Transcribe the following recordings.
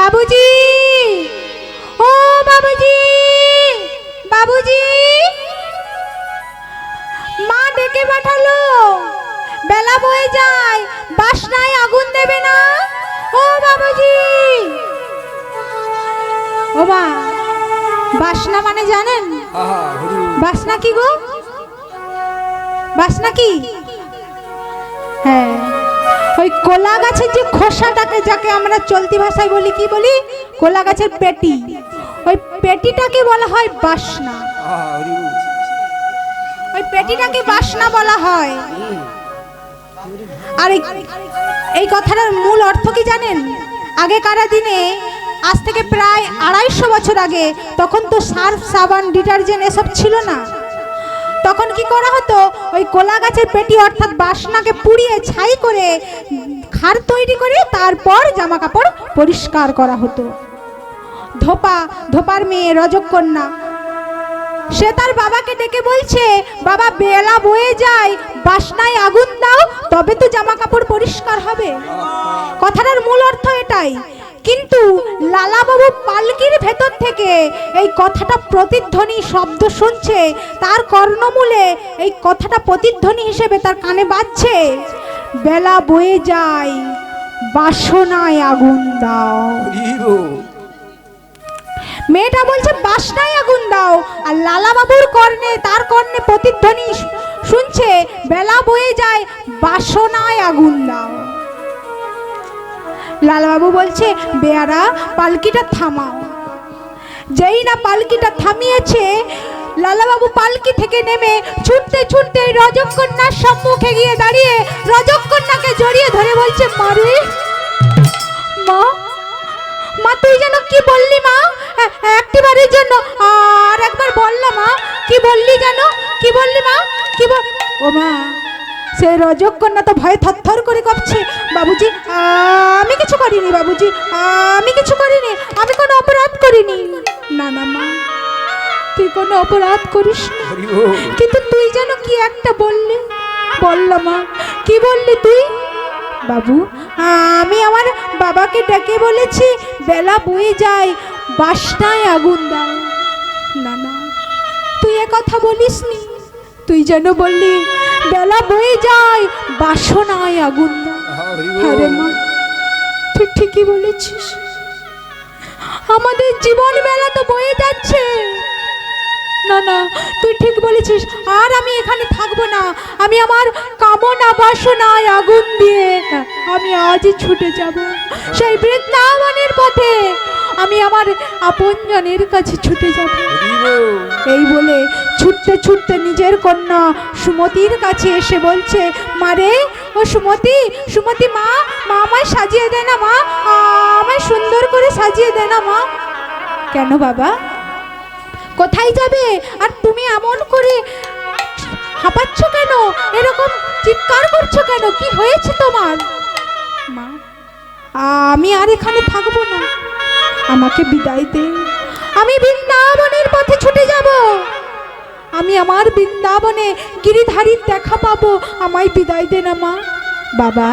বাবুজি, ও বাবুজি, বাবুজি, মা ডেকে পাঠালো, বেলা বয়ে যায়, বাসনায় আগুন দেবে না? ও বাবুজি, ও মা, বাসনা মানে জানেন? বাসনা কি গো? বাসনা কি? হ্যাঁ, ওই কোলা গাছের যে খোসাটাকে, যাকে আমরা চলতি ভাষায় বলি, কি বলি? কোলা গাছের পেটি, ওই পেটিটাকে বলা হয় বাসনা। ওই পেটিটাকে বাসনা বলা হয়। আর এই কথাটার মূল অর্থ কি জানেন? আগেকার দিনে, আজ থেকে প্রায় 250 বছর আগে, তখন তো সার্ফ, সাবান, ডিটারজেন্ট এসব ছিল না। তখন কি করা হতো? ওই কোলা গাছের পেটি অর্থাৎ বাসনাকে পুড়িয়ে ছাই করে খার তৈরি করে তারপর জামা কাপড় পরিষ্কার করা হতো। ধোপার মেয়ে রজকন্যা, সে তার বাবাকে ডেকে বলছে, বাবা বেলা বয়ে যায়, বাসনায় আগুন দাও, তবে তো জামা কাপড় পরিষ্কার হবে। কথাটার মূল অর্থ এটাই। কিন্তু লালাবাবু পালকির ভেতর থেকে এই কথাটা প্রতিধ্বনি শব্দ শুনছে, তার কর্ণমূলে এই কথাটা প্রতিধ্বনি হিসেবে তার কানে বাজছে, বেলা বয়ে যায়, বাসনায় আগুন দাও। মেয়েটা বলছে বাসনায় আগুন দাও, আর লালাবাবুর কর্ণে, তার কর্ণে প্রতিধ্বনি শুনছে, বেলা বয়ে যায়, বাসনায় আগুন দাও। লালাবাবু বলছে, বেয়ারা পালকিটা থামাও। যেই না পালকিটা থামিয়েছে, লালাবাবু পালকি থেকে নেমে ছুটতে ছুটতে রজকন্যার সম্মুখে গিয়ে দাঁড়িয়ে রজকন্যাকে জড়িয়ে ধরে বলছে, মারে মা, মা তুই যেন কি বললি মা? একটিবারের জন্য আর একবার বললা মা, কি বললি যেন? কি বললি মা? কি বল? ও মা, সে রজকন্যা তো ভয়ে থরথর করে কাঁপছে। বাবুজি, আমি কিছু করিনি, বাবুজি, আমি কিছু করিনি, আমি কোনো অপরাধ করিনি। না না মা, তুই কোনো অপরাধ করিস না, কিন্তু তুই যেন কি একটা বললি। বললা মা, কি বললি তুই? বাবু, আমি আমার বাবাকে ডেকে বলেছি, বেলা বয়ে যায়, বাসনায় আগুন দাও। না না, তুই এ কথা বলিসনি, তুই যেন বললি, বেলা বয়ে যায়, বাসনায় আগুন দাও। আরে মা, তুই ঠিকই বলেছিস, আমাদের জীবন বেলা তো বয়ে যাচ্ছে। না না, তুই ঠিক বলেছিস, আর আমি এখানে থাকবো না, আমি আমার কামনা বাসনায় আগুন দিয়ে আমি আজই ছুটে যাব সেই বৃন্দাবনের পথে, আমি আমার আপনজনের কাছে ছুটে যাব। এই বলে ছুটতে ছুটতে নিজের কন্যা সুমতির কাছে এসে বলছে, মারে ও সুমতি, সুমতি মা, মা আমায় সাজিয়ে দে না মা, আমায় সুন্দর করে সাজিয়ে দে না মা। কেন বাবা, কোথায় যাবে? আর তুমি এমন করে হাঁপাচ্ছ কেন? এরকম চিৎকার করছো কেন? কি হয়েছে তোমার? মা, আমি আর এখানে থাকবো না, আমাকে বিদায় দে, আমি বৃন্দাবনের পথে ছুটে যাব, আমি আমার বৃন্দাবনে গিরিধারীর দেখা পাবো, আমায় বিদায় দে না মা। বাবা,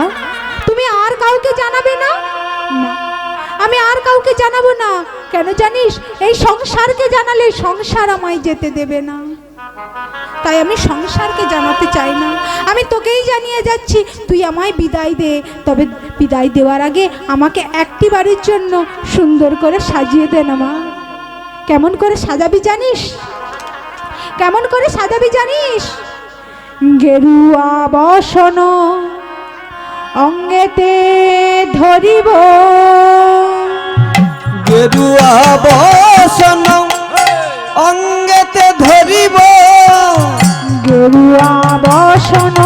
তুমি আর কাউকে জানাবে না? না, আমি আর কাউকে জানাবো না। কেন জানিস? এই সংসারকে জানালে সংসার আমায় যেতে দেবে না, তাই আমি সংসারকে জানাতে চাই না। আমি তোকেই জানিয়ে যাচ্ছি, তুই আমায় বিদায় দে, তবে বিদায় দেওয়ার আগে আমাকে একটিবারের জন্য সুন্দর করে সাজিয়ে দে না মা। কেমন করে সাজাবি জানিস? কেমন করে সাজাবি জানিস? গেরুয়া বসন অঙ্গেতে ধরিব, গেরুয়া বসন অঙ্গেতে ধরিব, গেরুয়া বসন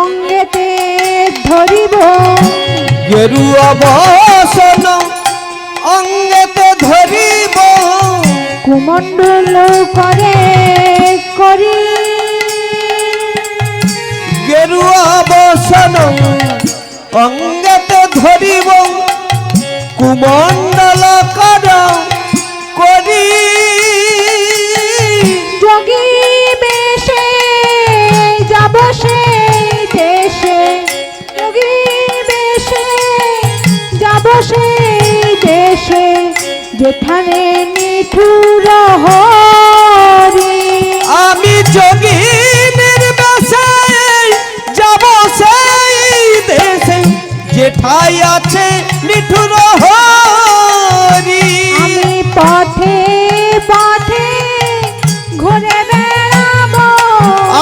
অঙ্গেতে ধরিব, গেরুয়া বসন অঙ্গেতে ধরিব, কুমণ্ডল করে করি, গেরুয়া বসন অঙ্গেতে ধরিব, কুমণ্ডল কর করি, যোগী বেশে যাব সে দেশে, যোগী বেশে যাব সে যেখানে নিঠুর হরি আমি যোগীনের বেশে যাব সেই দেশে যেঠাই আছে নিঠুর হরি। আমি পথে পথে ঘুরে বেড়াবো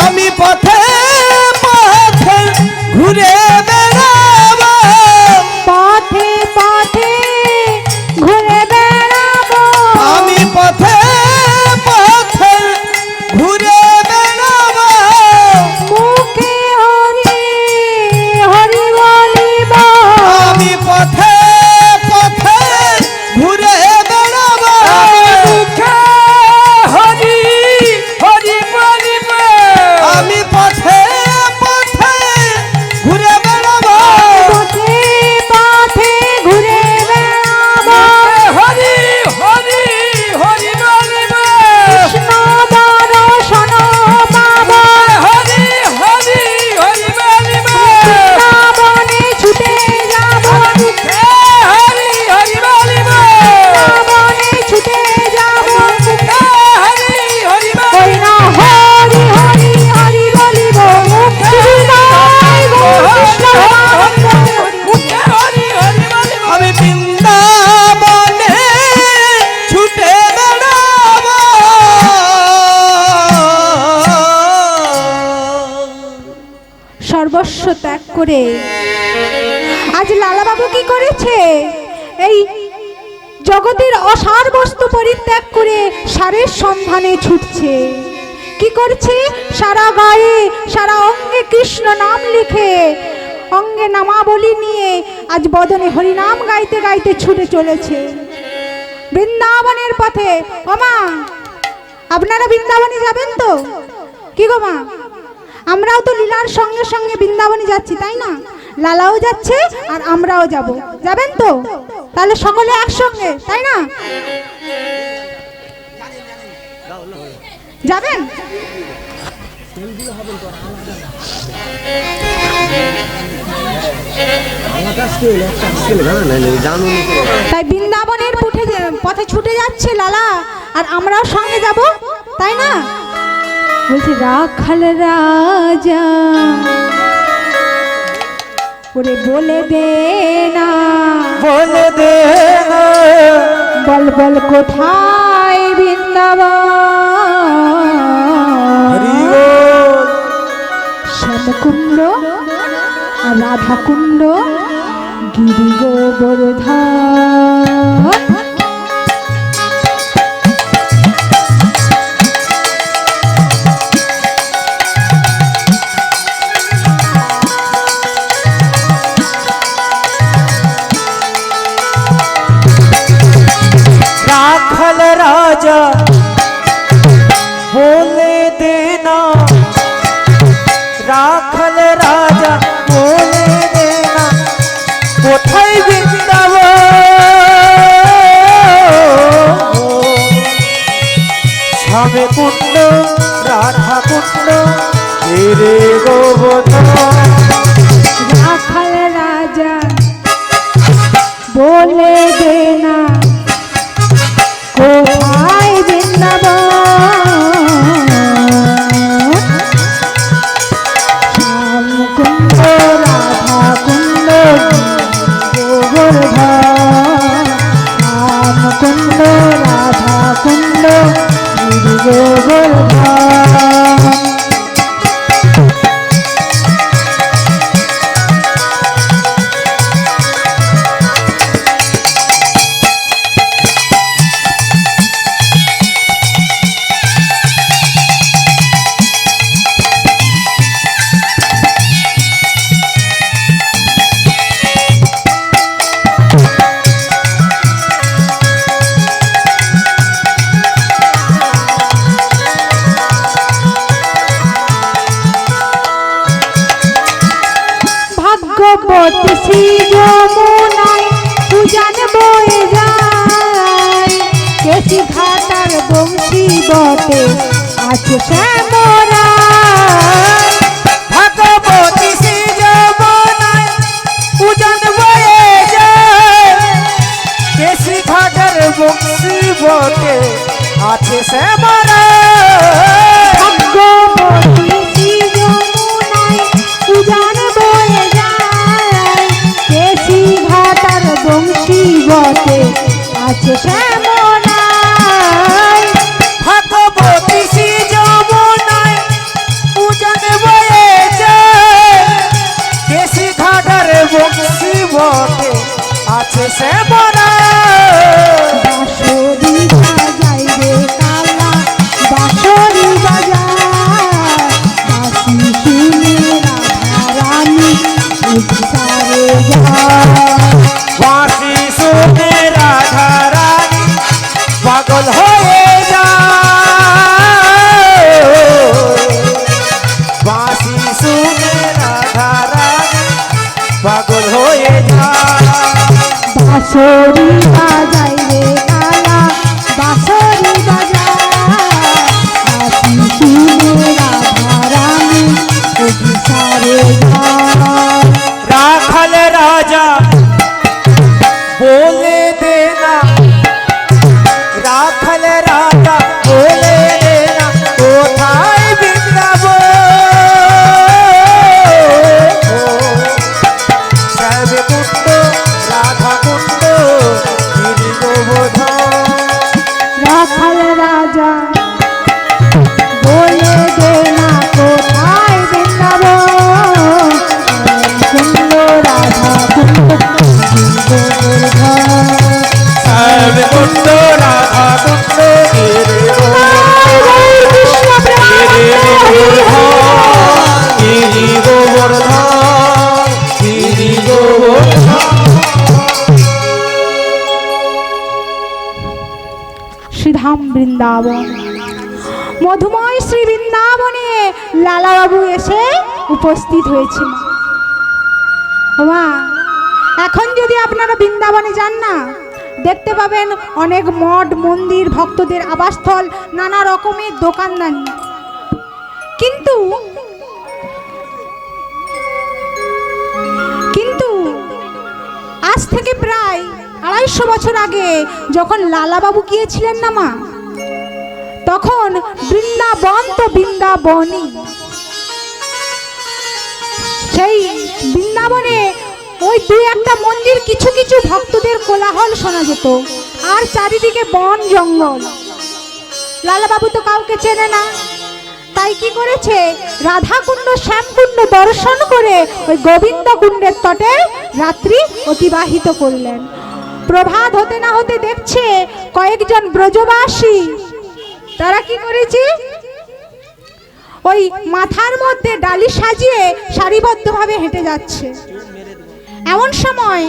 আমি পথে পথে ঘুরে বেড়াবো পথে পথে ঘুরে বেড়াবো আমি পথে পথে ঘুরে বেড়াবো মুখে হরি হরি বলিব আমি পথে পথে ঘুরে বেড়াবো হরি হরি বলিব আমি পথে পথে ঘুরে বেড়াবো পথে পথে ঘুরে বেড়াবো হরি হরি হরি বলিব কৃষ্ণ দর্শন পাবো হরি হরি হরি বলিব বৃন্দাবনে ছুটে যাবো হরি হরি বলিব বৃন্দাবনে ছুটে যাবো হরি হরি ওই না হরি হরি হরি বলিব মুক্তি নাই গো কৃষ্ণ হরি হরি বলিব আমি বৃন্দাবনে ছুটে বেড়াবো সর্বস্ব ত্যাগ করে আজ লালাবাবু কি করেছে? এই জগতের অসার বস্তু পরিত্যাগ করে সারের সন্ধানে ছুটছে। কি করছে? সারা গায়ে সারা অঙ্গে কৃষ্ণ নাম লিখে অঙ্গে নামাবলী নিয়ে আজ বদনে হরিনাম গাইতে গাইতে ছুটে চলেছে বৃন্দাবনের পথে। ও মা, আপনারা বৃন্দাবনে যাবেন তো? কি গো মা, আমরাও তো লীলার সঙ্গে সঙ্গে বৃন্দাবনে যাচ্ছি, তাই না? লালাও যাচ্ছে আর আমরাও যাব। যাবেন তো? তাহলে সকলে একসঙ্গে, তাই না? যাবেন? তাই বৃন্দাবনের পথে ছুটে যাচ্ছে লালা, আর আমরাও সঙ্গে যাব, তাই না? বলছি রাখাল রাজা ওরে বলে দে না, বলে দে না বল বল কোথায় বৃন্দাবন? হরি বল। শ্যামকুণ্ড আর রাধাকুণ্ড গিরি গোবর্ধন। राखल राजा बोले देना, राखल राजा बोले देना कोথায় বৃন্দাবন? শ্যামে কুণ্ড রাধা কুণ্ড রে গোবর্ধন। রাখাল রাজা বলে দে না কোথায় বৃন্দাবন? শ্যামকুণ্ড রাধাকুণ্ড গোবর্ধন। শ্যামকুণ্ড রাধাকুণ্ড গিরি গোবর্ধন। ভাগ্যবতী শ্রী যমুনায় পূজন বয়ে যায়, কেশি ঘাটার বংশী বটে আছে শ্যামরায়। ভগবতী শ্রী যমুনায় পূজন বয়ে যায়, কেশি ঘাটের বংশী সে মনা বাঁশরি বাজাই রে কালা বাঁশরি বাজায় বাঁশি শুনে রাধারানী উৎসারে যায় বাঁশি শুনে রাধা রানী পাগল হয়ে যায় বাঁশি শুনে রাধা রানী পাগল হয়ে যায় বাঁশরি বাজাই রে কালা বাঁশরি বাজায় বাঁশি শুনে রাধারানী উৎসারে যায় রাখাল রাজা বলে দেনা রাখাল রাজা বলে দেনা কোথায় বৃন্দাবন শ্যাম কুণ্ড রাধা কুণ্ড গিরি গোবর্ধন রাখাল রাজা বলে দে না কোথায় বৃন্দাবন কুণ্ড রাধা কুণ্ড গোবর্ধন শ্যাম কুণ্ড রাধা কুণ্ড গিরি গিরি গোবর্ধন গিরি গোবর্ধন শ্রীধাম বৃন্দাবন মধুময় শ্রী বৃন্দাবনে লালাবাবু এসে উপস্থিত হয়েছিল মা এখন যদি আপনারা বৃন্দাবনে যান না দেখতে পাবেন অনেক মঠ মন্দির ভক্তদের আবাসস্থল নানা রকমের দোকানদানি কিন্তু কিন্তু আজ থেকে প্রায় 250 বছর আগে যখন লালাবাবু গিয়েছিলেন না মা তখন বৃন্দাবন তো বৃন্দাবনই সেই বৃন্দাবনে ওই দুই একটা মন্দির কিছু কিছু ভক্তদের কোলাহল শোনা যেত আর চারিদিকে বন জঙ্গল লালাবাবু তো কাউকে চেনে না তাই কি করেছে রাধাকুণ্ড শ্যামকুণ্ড দর্শন করে ওই গোবিন্দ কুণ্ডের তটে রাত্রি অতিবাহিত করলেন প্রভাত হতে না হতে দেখছে কয়েকজন ব্রজবাসী তারা কি করেছে ওই মাথার মধ্যে ডালি সাজিয়ে সারিবদ্ধভাবে হেঁটে যাচ্ছে এমন সময়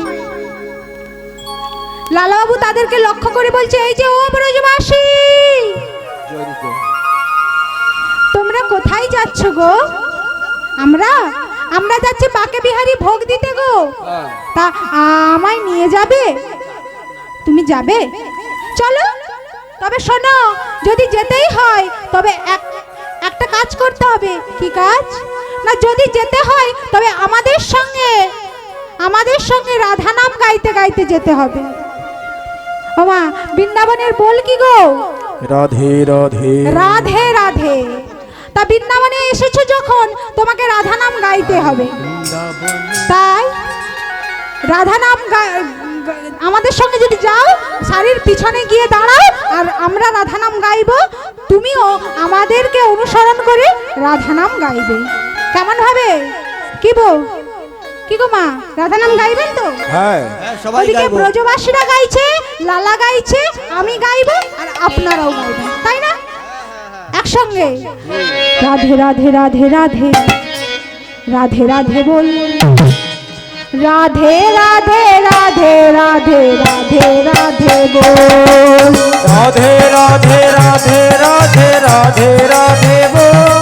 লালাবাবু তাদেরকে লক্ষ্য করে বলছে এই যে ও ব্রজবাসী তোমরা কোথায় যাচ্ছ গো আমরা আমরা যাচ্ছি বাকে বিহারী ভোগ দিতে গো তা আমায় নিয়ে যাবে তুমি যাবে চলো তবে শোনো যদি যেতেই হয় তবে একটা কাজ করতে হবে কি কাজ না যদি যেতে হয় তবে আমাদের সঙ্গে রাধা নাম গাইতে গাইতে যেতে হবে ওমা বৃন্দাবনের বল কি গো রাধে রাধে রাধে রাধে তা বৃন্দাবনে এসেছো যখন তোমাকে রাধা নাম গাইতে হবে তাই রাধা নাম আমাদের সঙ্গে যদি যাও শাড়ির পিছনে গিয়ে দাঁড়াও আর আমরা রাধা নাম গাইবো তুমিও আমাদেরকে অনুসরণ করে রাধা নাম গাইবে কেমন হবে কি গো মা রাধা নাম গাইবেন তো হ্যাঁ ওদিকে ব্রজবাসীরা গাইছে লালা গাইছে আমি গাইবো আর আপনারাও গাইবেন তাই না একসঙ্গে রাধে রাধে রাধে রাধে রাধে রাধে বল রাধে রাধে রাধে রাধে রাধে রাধে বল রাধে রাধে রাধে রাধে রাধে রাধে বল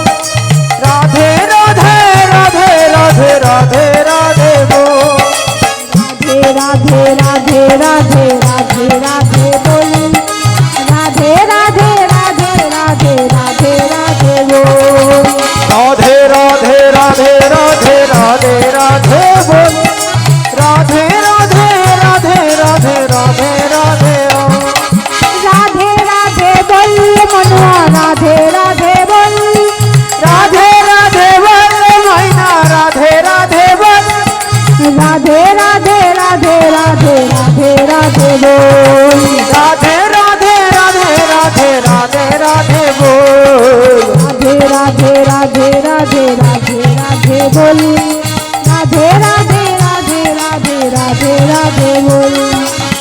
রাধে রাধে রাধে রাধে রাধে রাধে বল রাধে রাধে রাধে রাধে রাধে বল রাধে রাধে রাধে রাধে রাধে রাধে বল রাধে রাধে রাধে রাধে রাধে রাধে বল রাধে রাধে রাধে রাধে রাধে রাধে রাধে রাধে বল মনুয়া রাধে রাধে বল রাধে রাধে বল মাইনা রাধে রাধে বল রাধে রাধে রাধে রাধে রাধে রাধে বল রাধে রাধে রাধে রাধে রাধে রাধে বল রাধে রাধে রাধে রাধে রাধে রাধে বল রাধে রাধে রাধে রাধে রাধে রাধে বল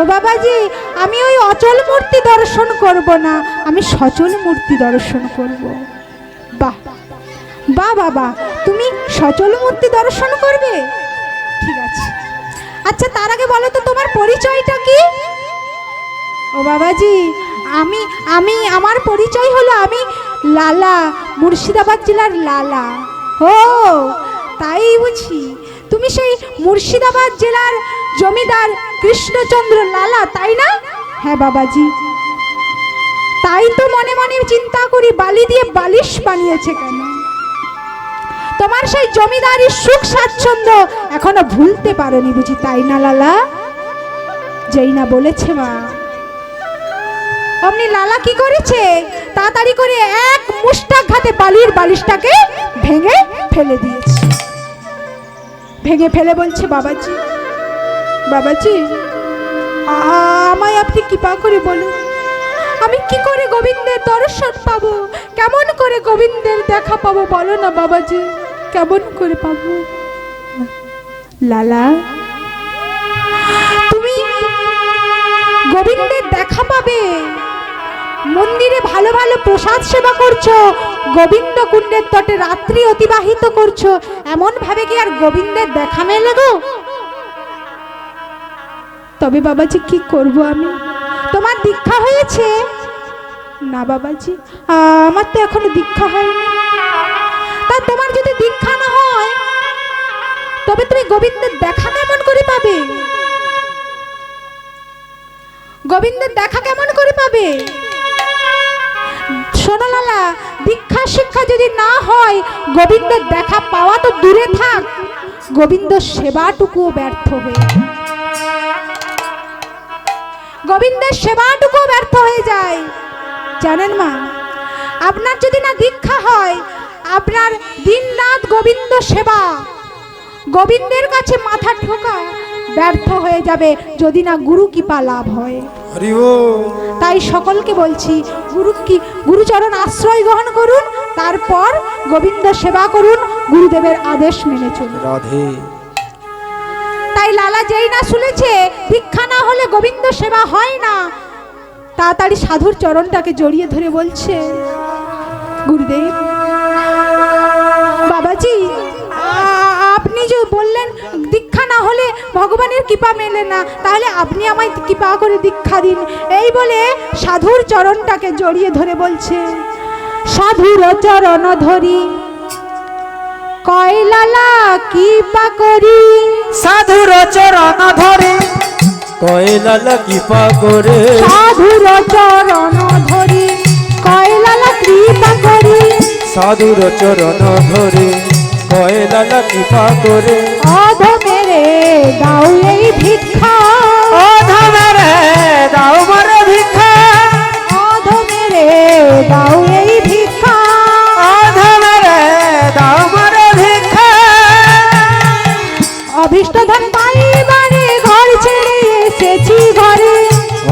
ও বাবাজি, আমি ওই অচল মূর্তি দর্শন করব না, আমি সচল মূর্তি দর্শন করব। বাহ বাহ বাবা, তুমি সচল মূর্তি দর্শন করবে? ঠিক আছে। আচ্ছা, তার আগে বলো তো তোমার পরিচয়টা কি? ও বাবাজি, আমি আমি আমার পরিচয় হলো আমি লালা, মুর্শিদাবাদ জেলার লালা। ও তাই বুঝি, তুমি সেই মুর্শিদাবাদ জেলার জমিদার কৃষ্ণচন্দ্র লালা, তাই না? হ্যাঁ বাবাজি, তাই তো মনে মনে চিন্তা করি বালি দিয়ে বালিশ বানিয়েছে কেন। তোমার সেই জমিদারি সুখ স্বাচ্ছন্দ্য এখনো ভুলতে পারোনি বুঝি, তাই না লালা? যেই না বলেছে মা, অমনি লালা কি করেছে, তাড়াতাড়ি করে এক মুষ্টাঘাতে বালির বালিশটাকে ভেঙে ফেলে দিয়েছে। ভেঙে ফেলে বলছে, বাবাজি বাবাজি, আমায় আপনি কৃপা করে বলুন, আমি কি করে গোবিন্দের দর্শন পাবো, কেমন করে গোবিন্দের দেখা পাবো, বলো না বাবাজি, কেমন করে পাবো? লালা, তুমি গোবিন্দের দেখা পাবে, মন্দিরে ভালো ভালো প্রসাদ সেবা করছো, গোবিন্দ কুণ্ডের তটে রাত্রি অতিবাহিত করছো, এমন ভাবে কি আর গোবিন্দের দেখা মেলে গো? তবে বাবাজি কি করব আমি? তোমার দীক্ষা হয়েছে? না বাবাজি, আমার তো এখনো দীক্ষা হয়নি। তা তোমার যদি দীক্ষা না হয় তবে তুমি গোবিন্দের দেখা কেমন করে পাবে? গোবিন্দের দেখা কেমন করে পাবে? শোনো লালা, দীক্ষা শিক্ষা যদি না হয় গোবিন্দের দেখা পাওয়া তো দূরে থাক, গোবিন্দ সেবাটুকুও ব্যর্থ হয়ে, গোবিন্দের সেবাটুকুও ব্যর্থ হয়ে যায়। জানেন মা, আপনার যদি না দীক্ষা হয়, আপনার দিনরাত গোবিন্দ সেবা, গোবিন্দের কাছে মাথা ঠোকা ব্যর্থ হয়ে যাবে যদি না গুরু কৃপা লাভ হয়। তাই সকলকে বলছি, গুরুচরণ আশ্রয় গ্রহণ করুন, তারপর গোবিন্দ সেবা করুন, গুরুদেবের আদেশ মেনে চলুন। রাধে। তাই লালা যেই না শুনেছে দীক্ষা না হলে গোবিন্দ সেবা হয় না, তাড়াতাড়ি সাধুর চরণটাকে জড়িয়ে ধরে বলছে, গুরুদেব বাবাজি, আপনি যে বললেন দীক্ষা না হলে ভগবানের কৃপা মেলে না, তাহলে আপনি আমায় কৃপা করে দীক্ষা দিন। এই বলে সাধুর চরণটাকে জড়িয়ে ধরে বলছে, সাধুর চরণ ধরি কয় লালা কৃপা করি, সাধুর চরণ ধরে কয় লালা কৃপা করে, সাধুর চরণ ধরি কয় লালা কৃপা করি, সাধুর চরণ ধরে কয় লালা কৃপা করে, অধমেরে দাও এই ভিক্ষা, অধমেরে দাও মরে ভিক্ষা, অধমেরে দাও এই ভিক্ষা, অধমেরে দাও মরে ভিক্ষা, অভীষ্ট ধন পাইবারে ঘর ছেড়ে এসেছি ঘরে,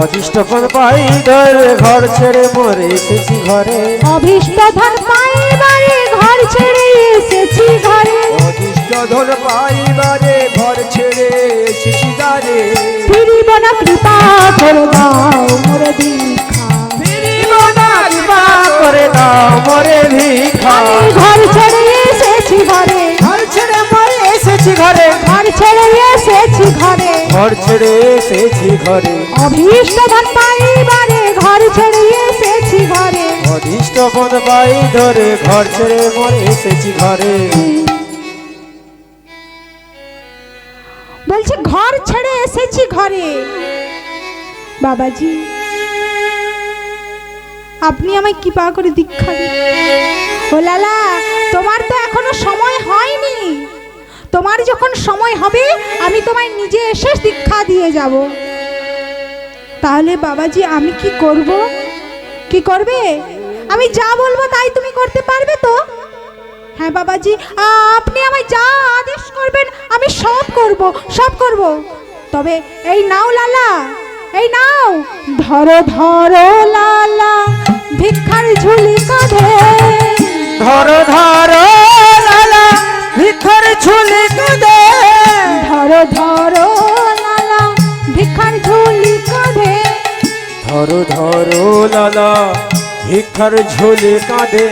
অদিষ্ট ফল পাই ধরে ঘর ছেড়ে মরে এসেছি ঘরে, অভীষ্ট ধন পাইবারে ঘর ছেড়ে এসেছি ঘরে, অদিষ্ট ধন পাইবারে ঘর ছেড়ে এসেছি ঘরে, ফিরিব না কৃপা করে দাও মোরে দীক্ষা, ফিরিব না কৃপা করে দাও মরে ভিক্ষা, আমি ঘর ছেড়ে এসেছি ঘরে, ঘর ছেড়ে মরে এসেছি ঘরে, ঘর ছেড়ে এসেছি ঘরে, ঘর ছেড়ে এসেছি ঘরে, অভীষ্ট ধন পাইবারে ঘর ছেড়ে এসেছি ঘরে, অদিষ্ট পদ পাই ধরে ঘর ছেড়ে মরে এসেছি ঘরে, বলছে ঘর ছেড়ে এসেছি ঘরে। বাবাজি, আপনি আমায় কৃপা করে দীক্ষা দিন। ও লালা, তোমার তো এখনো সময় হয়নি, তোমার যখন সময় হবে আমি তোমায় নিজে এসে দীক্ষা দিয়ে যাব। তাহলে বাবাজি আমি কি করব? কি করবে? আমি যা বলবো তাই তুমি করতে পারবে তো? হ্যাঁ বাবাজি, আপনি আমায় যা আদেশ করবেন আমি সব করব, সব করব। তবে এই নাও লালা, এই নাও, ধরো ধরো লালা ভিক্ষার ঝুলি কাঁধে, ধরো ধরো লালা ভিক্ষার ঝুলি কাঁধে, ধরো ধরো লালা ভিক্ষার ঝুলি ভিক্ষার ঝোলে কাঁদে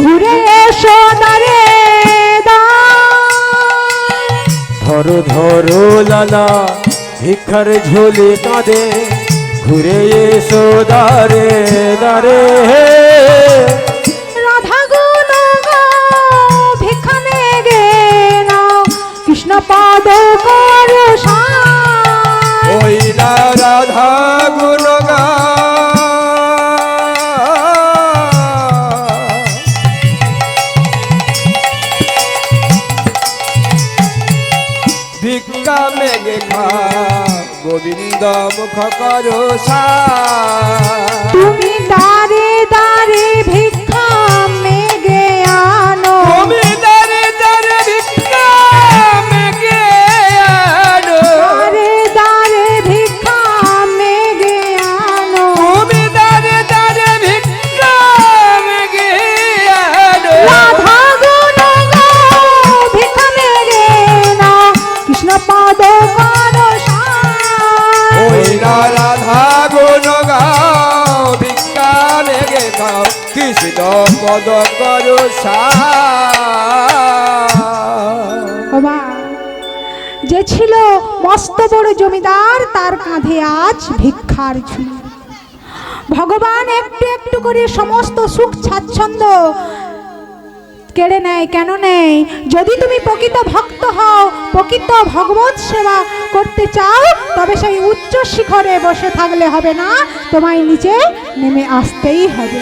ঘুরে এসো দারে ধরো ধরো লালা ভিক্ষার ঝোলে কাঁদে ঘুরে এসো দারে দারে রাধা গুণ গাও ভিক্ষা মেগে নাও কৃষ্ণ পাদ করো ওই না রাধা গুণ গা ভিক্ষা মেঘে খা গোবিন্দ মুখ করো তুমি দারে দারে ভিক্ষা মেগে আনো তুমি দারে দারে ভিক্ষা মেঘে আনো দারে দারে ভিক্ষা মেগে আনো তুমি দারে দারে ভিক্ষা মেঘে আনো রাধা গুণ গাও ভিক্ষা মেগে নাও কৃষ্ণ পাদ করো ওই না রাধা গুণ গাও ভিক্ষা মেঘে খাও কৃষ্ণ পদ করো ওমা, যে ছিল মস্ত বড় জমিদার তার কাঁধে আজ ভিক্ষার ঝুলি। ভগবান একটু একটু করে সমস্ত সুখ স্বাচ্ছন্দ্য কেড়ে নেয়। কেন নেয়? যদি তুমি প্রকৃত ভক্ত হও, প্রকৃত ভগবত সেবা করতে চাও, তবে সেই উচ্চ শিখরে বসে থাকলে হবে না, তোমায় নিচে নেমে আসতেই হবে।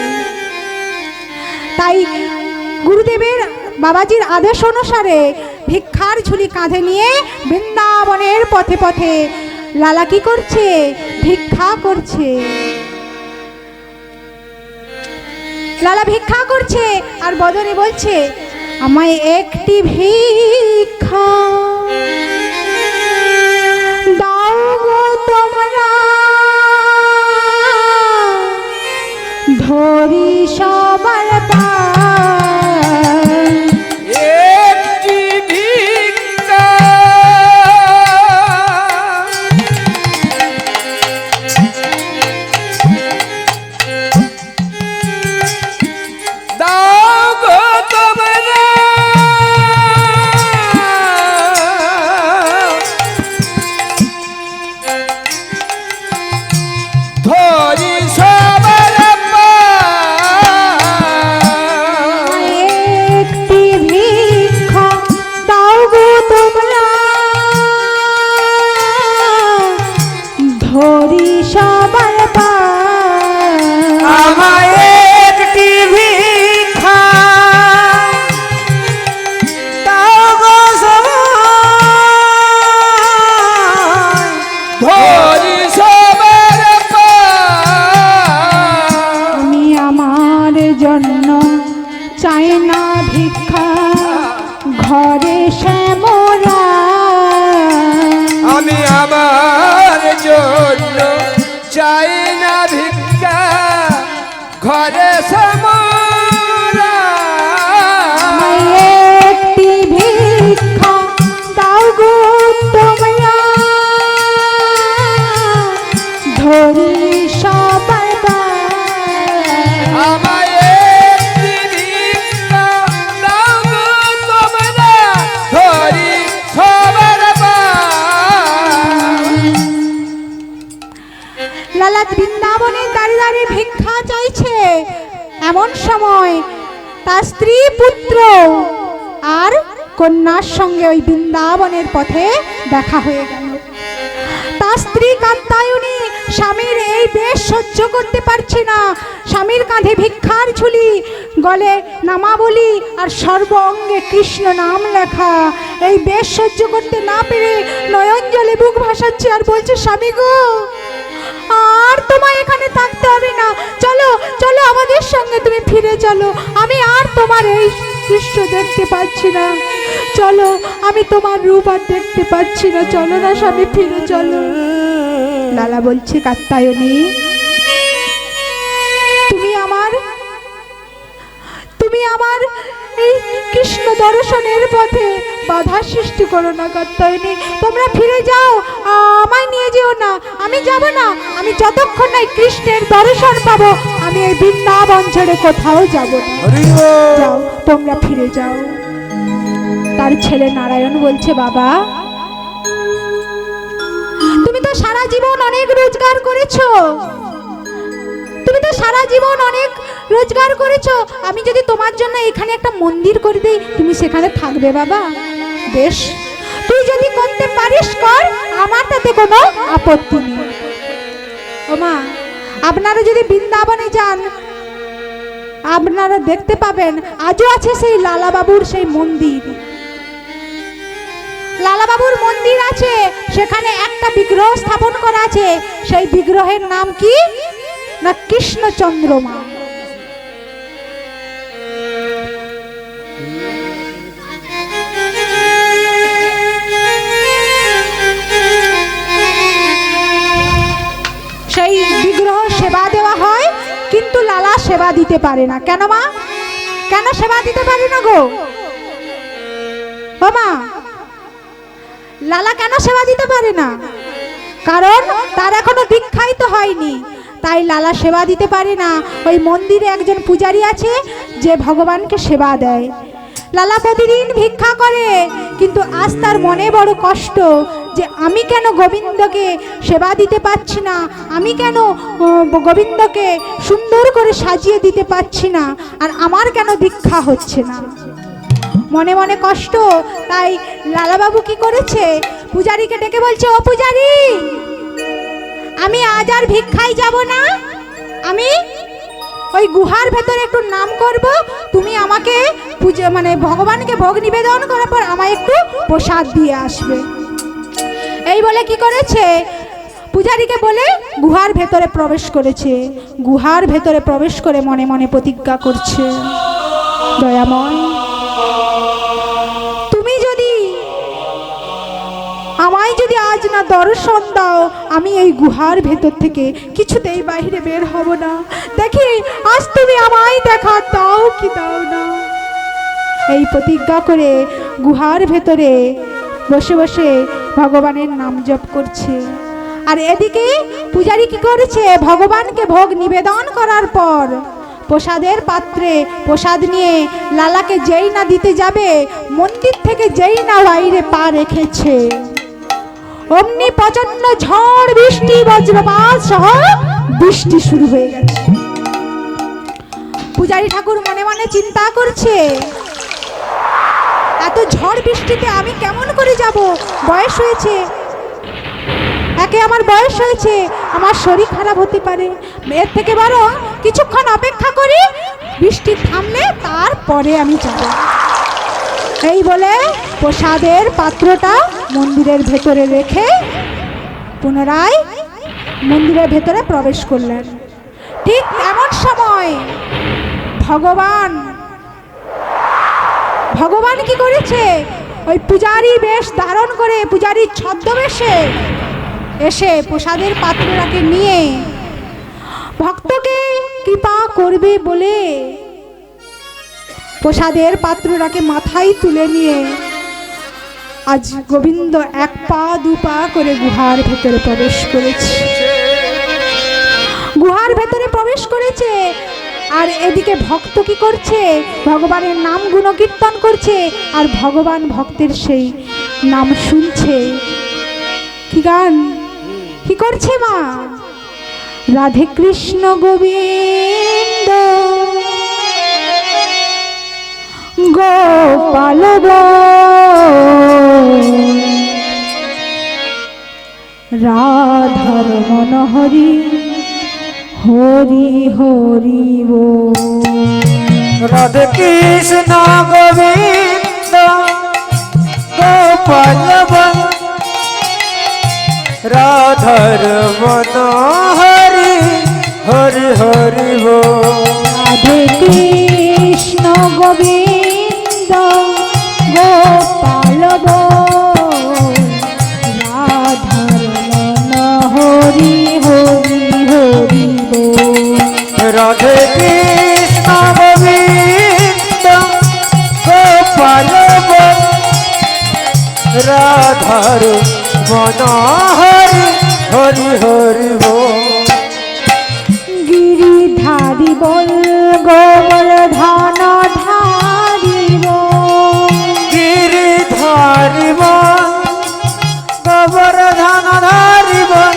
তাই গুরুদেবের বাবাজির আদেশ অনুসারে ভিক্ষার ঝুলি কাঁধে নিয়ে বৃন্দাবনের পথে পথে লালা কি করছে? ভিক্ষা করছে। লালা ভিক্ষা করছে আর বদনে বলছে, আমায় একটি ভিক্ষা দাও গো তোমরা, ধরি সবার পায়। একটি ভিক্ষা দাও গো তোমরা ধরি সবার পায়। একটি ভিক্ষা দাও গো তোমরা, ধরি সবার পায়। আমায় একটি ভিক্ষা দাও গো সবাই ধরি সবার পায়। আমি আমার জন্য চাই না ভিক্ষা, ঘরে শ্যামলা। আমি আমার জন্য চাই না ভিক্ষা, ঘরে সমরা। আমায় একটি ভিক্ষা দাও গো তোমরা, ধরি সবার পায়। আমায় একটি ভিক্ষা দাও গো তোমরা, ধরি সবার পায়। লালা বৃন্দাবনে দাঁড়িয়ে দাঁড়িয়ে ভিক্ষা চাইছে। এমন সময় তার স্ত্রী পুত্র আর কন্যার সঙ্গে ওই বৃন্দাবনের পথে দেখা হয়ে গেল। তার স্ত্রী কাত্যায়নী স্বামীর এই বেশ সহ্য করতে পারছে না। স্বামীর কাঁধে ভিক্ষার ঝুলি, গলে নামাবলী আর সর্ব অঙ্গে কৃষ্ণ নাম লেখা, এই বেশ সহ্য করতে না পেরে নয়ন জলে বুক ভাসাচ্ছে আর বলছে, স্বামী গো, আর তোমায় এখানে থাকতে হবে না, চলো চলো আমাদের সঙ্গে তুমি ফিরে চলো। আমি আর তোমার এই দৃশ্য দেখতে পাচ্ছি না, চলো, আমি তোমার রূপ আর দেখতে পাচ্ছি না, চলো না স্বামী, ফিরে চলো। লালা বলছে, কাত্যায়নী, তুমি আমার এই কৃষ্ণ দর্শনের পথে বাধা সৃষ্টি করো না কাত্যায়নী। তোমরা ফিরে যাও, আমায় নিয়ে যেও না, আমি যাব না। আমি যতক্ষণ না এই কৃষ্ণের দর্শন পাবো আমি এই বৃন্দাবন ছেড়ে কোথাও যাব না। যাও, তোমরা ফিরে যাও। তার ছেলে নারায়ণ বলছে, বাবা তুমি তো সারা জীবন অনেক রোজগার করেছো, তুমি তো সারা জীবন অনেক রোজগার করেছো। আমি যদি তোমার জন্য এখানে একটা মন্দির করে দিই, তুমি সেখানে থাকবে বাবা? বেশ, তুই যদি করতে পারিস কর, আমার তাতে কোনো আপত্তি নেই। ও মা, আপনারা যদি বৃন্দাবনে যান আপনারা দেখতে পাবেন আজও আছে সেই লালাবাবুর সেই মন্দির। লালাবাবুর মন্দির আছে, সেখানে একটা বিগ্রহ স্থাপন করা আছে। সেই বিগ্রহের নাম কি না কৃষ্ণচন্দ্রমা। সেই বিগ্রহ সেবা দেওয়া হয়, কিন্তু লালা সেবা দিতে পারে না। কেন মা, কেন সেবা দিতে পারে না গো? বাবা, লালা কেন সেবা দিতে পারে না? কারণ তার এখনো দীক্ষাই তো হয়নি, তাই লালা সেবা দিতে পারে না। ওই মন্দিরে একজন পূজারী আছে যে ভগবানকে সেবা দেয়। লালা প্রতিদিন ভিক্ষা করে, কিন্তু আজ তার মনে বড় কষ্ট যে আমি কেন গোবিন্দকে সেবা দিতে পারছি না, আমি কেন গোবিন্দকে সুন্দর করে সাজিয়ে দিতে পারছি না, আর আমার কেন দীক্ষা হচ্ছে না। মনে মনে কষ্ট। তাই লালাবাবু কি করেছে, পূজারীকে ডেকে বলছে, ও পূজারী, আমি আজ আর ভিক্ষায় যাব না, আমি ওই গুহার ভেতরে একটু নাম করব, তুমি আমাকে পূজা মানে ভগবানকে ভোগ নিবেদন করার পর আমায় একটু প্রসাদ দিয়ে আসবে। এই বলে কি করেছে, পূজারীকে বলে গুহার ভেতরে প্রবেশ করেছে। গুহার ভেতরে প্রবেশ করে মনে মনে প্রতিজ্ঞা করছে, দয়াময় তুমি যদি আমায় যদি আজ না দর্শন দাও, আমি এই গুহার ভেতর থেকে কিছুতেই বাইরে বের হব না। দেখি আজ তুমি আমায় দেখা দাও কি দাও না। এই প্রতিজ্ঞা করে গুহার ভেতরে বসে বসে ভগবানের নাম জপ করছে। আর এদিকে পূজারী কি করেছে, ভগবানকে ভোগ নিবেদন করার পর প্রসাদের পাত্রে প্রসাদ নিয়ে লালাকে যেই না দিতে যাবে, মন্দির থেকে যেই না বাইরে পা রেখেছে, অমনি প্রচন্ড ঝড় বৃষ্টি বজ্রপাত সহ বৃষ্টি শুরু হয়ে গেছে। পূজারী ঠাকুর মনে মনে চিন্তা করছে, এত ঝড় বৃষ্টিতে আমি কেমন করে যাব? বয়স হয়েছে, একে আমার বয়স হয়েছে, আমার শরীর খারাপ হতে পারে। এর থেকে বরং কিছুক্ষণ অপেক্ষা করি, বৃষ্টি থামলে তারপরে আমি যাব। এই বলে প্রসাদের পাত্রটা মন্দিরের ভেতরে রেখে পুনরায় মন্দিরের ভেতরে প্রবেশ করলেন। ঠিক এমন সময় ভগবান কি করেছে, ওই পূজারী বেশ ধারণ করে, পূজারীর ছদ্মবেশে এসে প্রসাদের পাত্রটাকে নিয়ে ভক্তকে কৃপা করবে বলে প্রসাদের পাত্রটাকে মাথায় তুলে নিয়ে আজ গোবিন্দ এক পা দু পা করে গুহার ভেতরে প্রবেশ করেছে। গুহার ভেতরে প্রবেশ করেছে, আর এদিকে ভক্ত কি করছে, ভগবানের নাম গুণকীর্তন করছে, আর ভগবান ভক্তের সেই নাম শুনছে। কি গান কি করছে মা, রাধে কৃষ্ণ গোবিন্দ গোপাল রাধার মনোহরি হরি হরি বল। রাধে কৃষ্ণ গোবিন্দ গোপাল রাধার মনোহরি হরি হরি বল। রাধে কৃষ্ণ গোবিন্দ গোপাল রাধার মনোহরি হরি হরি বল। রাধে কৃষ্ণ গোবিন্দ গোপাল রাধার মন হরি হরি হরি বল। গিরিধারি বল গোবর্ধন ধারি বল, গিরিধারি বল গোবর্ধন ধারি বল,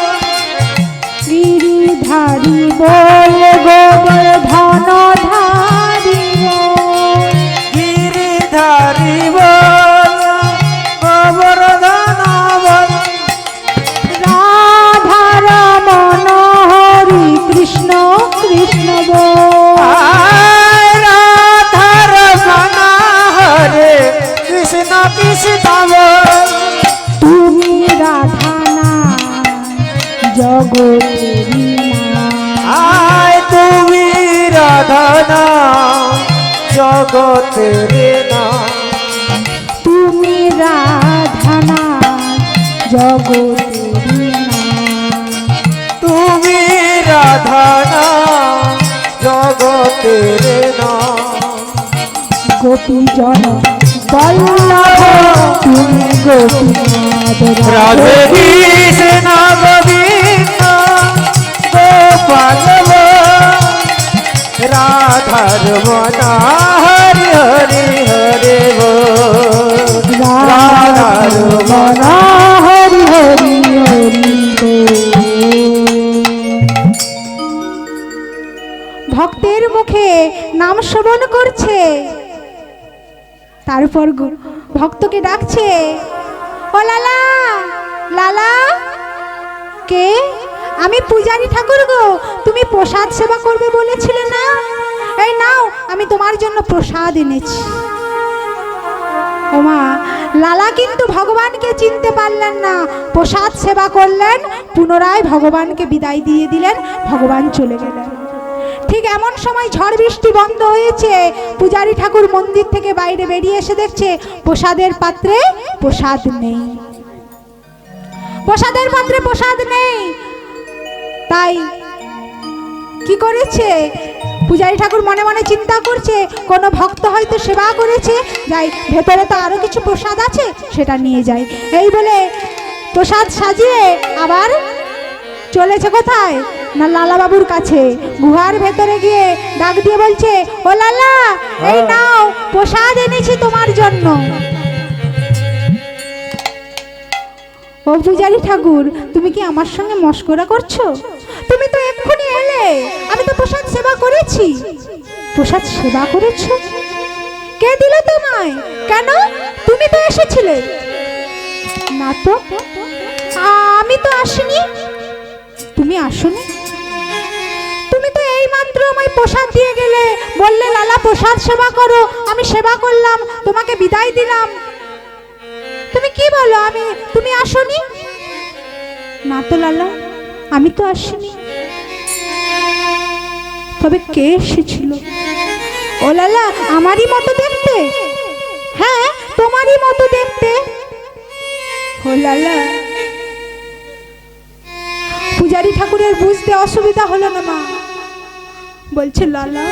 গিরিধারি বল গোবর্ধন ধারি বল, গিরিধারি বল গোবর্ধন বল। রাধার মন হরি কৃষ্ণ কৃষ্ণ বল, রাধার মন হরে কৃষ্ণ কৃষ্ণ বল। তুমি রাধা না জগতেরি না, আয় তুমি রাধা নাম জগতের নাম, তুমি রাধা না জগতেরি না, তুমি রাধা নাম জগতের নাম। গোপী জন বল্লভ তুমি গোপীনাথ রাধে কৃষ্ণ গোবিন্দ গোপাল রাধার মন হরি হরি হরে বল। রাধার মন হরি হরি হরি ভক্তের মুখে নাম শ্রবণ করছে, তারপর ভক্তকে ডাকছে, ও লালা লালা। কে? আমি পূজারী ঠাকুর গো, তুমি প্রসাদ সেবা করবে বলেছিলে না, এই নাও আমি তোমার জন্য প্রসাদ এনেছি। ওমা, লালা কিন্তু ভগবানকে চিনতে পারলেন না, প্রসাদ সেবা করলেন, পুনরায় ভগবানকে বিদায় দিয়ে দিলেন, ভগবান চলে গেলেন। ঠিক এমন সময় ঝড় বৃষ্টি বন্ধ হয়েছে, পূজারী ঠাকুর মন্দির থেকে বাইরে বেরিয়ে এসে দেখছে প্রসাদের পাত্রে প্রসাদ নেই, প্রসাদের পাত্রে প্রসাদ নেই। তাই কি করেছে? পূজারী ঠাকুর মনে মনে চিন্তা করছে, কোনো ভক্ত হয়তো সেবা করেছে, যাই ভেতরে তো আরো কিছু প্রসাদ আছে, সেটা নিয়ে যাই। এই বলে প্রসাদ সাজিয়ে আবার চলেছে কোথায় না লালা বাবুর কাছে। গুহার ভেতরে গিয়ে ডাক দিয়ে বলছে, ও লালা, এই নাও প্রসাদ এনেছি তোমার জন্য। ও পূজারী ঠাকুর, তুমি কি আমার সঙ্গে মস্করা করছো? তুমি তো এক্ষুনি এলে, আমি তো প্রসাদ সেবা করেছি। প্রসাদ সেবা করেছো? কে দিল তোমায়? কেন, তুমি তো এসেছিলে না তো। আমি তো আসিনি। তুমি আসোনি? তুমি তো এই মাত্র আমায় প্রসাদ দিয়ে গেলে, বললে লালা প্রসাদ সেবা করো, আমি সেবা করলাম, তোমাকে বিদায় দিলাম। তুমি কি বলো, তুমি আসোনি? না তো লালা, আমি তো আসিনি। তবে কে এসেছিল? ও লালা, আমারই মতো দেখতে। হ্যাঁ, তোমারই মতো দেখতে। ও লালা। পূজারী ঠাকুরের বুঝতে অসুবিধা হলো না মা, বলছে লালা,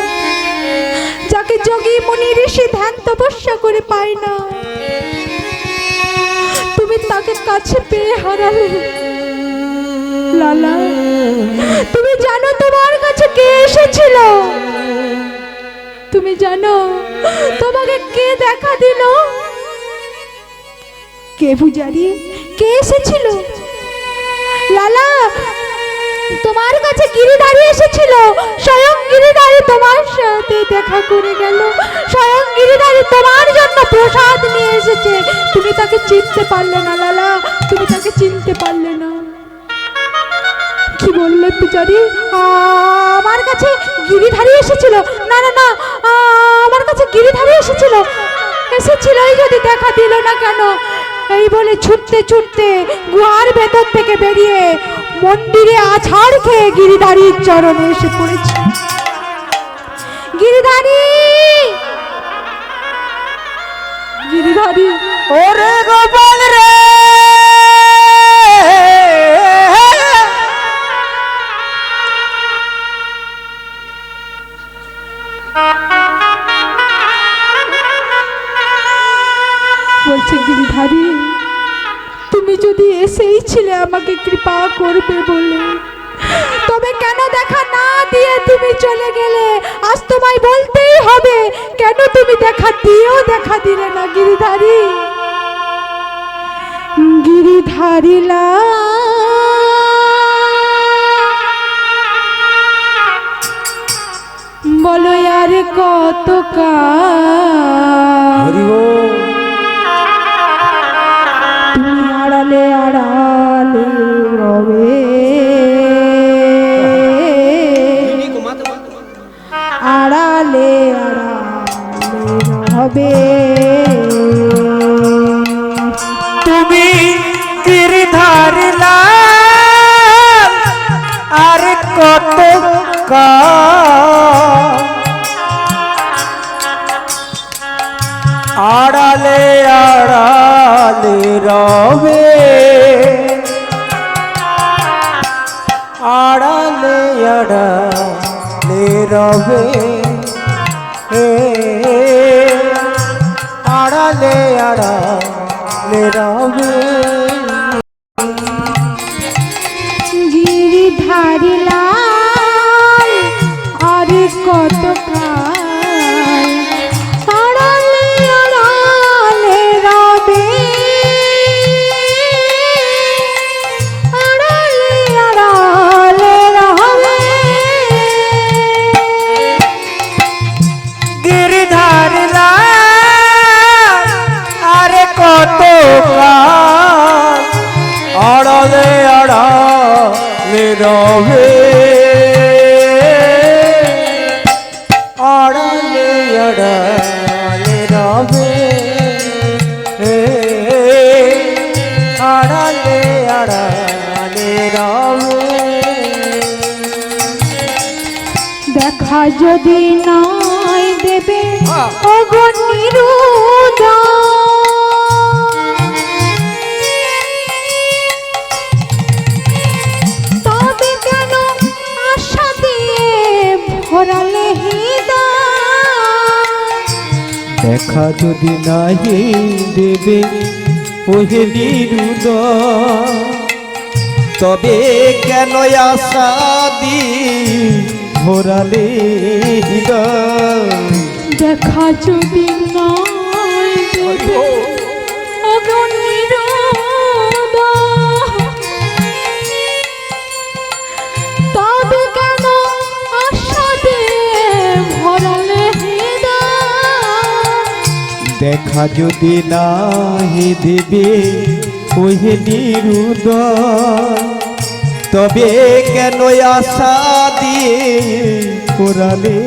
যাকে যোগী মুনি ঋষি ধ্যান তপস্যা করে পায় না, তুমি তাকে কাছে পেয়ে হারালে। লালা, তুমি জানো তোমার কাছে কে এসেছিল? তুমি জানো তোমাকে কে দেখা দিল? কে পূজারী? কে এসেছিল? লালা, তোমার কাছে গিরিধারী এসেছিল। স্বয়ং গিরিধারী তোমার সাথে দেখা করে গেল, স্বয়ং গিরিধারী তোমার জন্য প্রসাদ নিয়ে এসেছে। তুমি তাকে চিনতে পারলে না লালা, তুমি তাকে চিনতে পারলে না। কি বললে পূজারী? আমার কাছে গিরিধারী এসেছিল? না না না, আমার কাছে গিরিধারী এসেছিল। এসেছিলই যদি দেখা দিল না কেন? এই বলে ছুটতে ছুটতে গুহার ভেতর থেকে বেরিয়ে মন্দিরে আছাড় খেয়ে গিরিধারীর চরণে এসে পড়েছে। গিরিধারী, গিরিধারী, ওরে গোপাল রে, বলছে গিরিধারী, তুমি যদি এসেই ছিলে আমাকে কৃপা করবে বলে, তবে কেন দেখা না দিয়ে তুমি চলে গেলে? আজ তোমায় বলতেই হবে, কেন তুমি দেখা দিলে না গিরিধারী? গিরিধারীলা বলো আর কত হরি বল। তুমি আড়ালে আড়ালে রবে, আড়ালে আড়ালে রবে। তুমি গিরিধারী লাল আর কত আড়ালে আড়ালে রবে, আড়ালে আড়ালে রবে, আড়ালে আড়ালে রবে। গিরিধারী লাল আর কত কাল আড়ালে আড়ালে রবে, আড়ালে আড়ালে রবে। গিরিধারী লাল আর কত আড়ালে আড়ালে রবে, আড়ালে আড়ালে রবে, আড়ালে আড়ালে রবে। দেখা যদি নাই দেবে অগণিরুদা, তবে কেন আশা দিয়ে ভরালে হৃদয়? দেখা যদি নাহি দেবে ওহে নিরুদয়, তবে কেন আশা দি ভরালে হৃদয়। দেখা যদি নাই দেবে অগণিরুদা, তবে কেন আশা দিয়ে ভরালে হৃদয়? দেখা যদি নাহি দেবে ওহে নিরুদয়, তবে কেন আশা দিয়ে ভরালে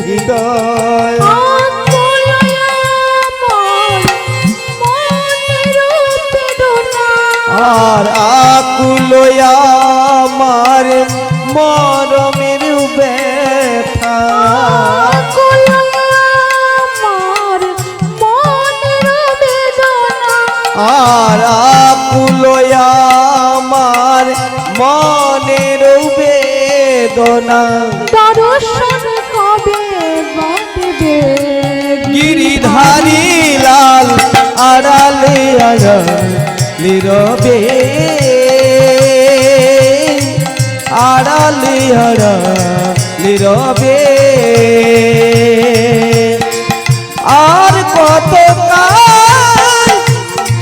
হৃদয়। আর আকুলয়া আমার মরমের ব্যথা, আর আকুলয়া আমার মনের বেদনা। দর্শন কবে বাঁধবে গিরিধারী লাল আড়ালে আড়ালে রবে, আড়ালে আড়ালে রবে, আর কত কাল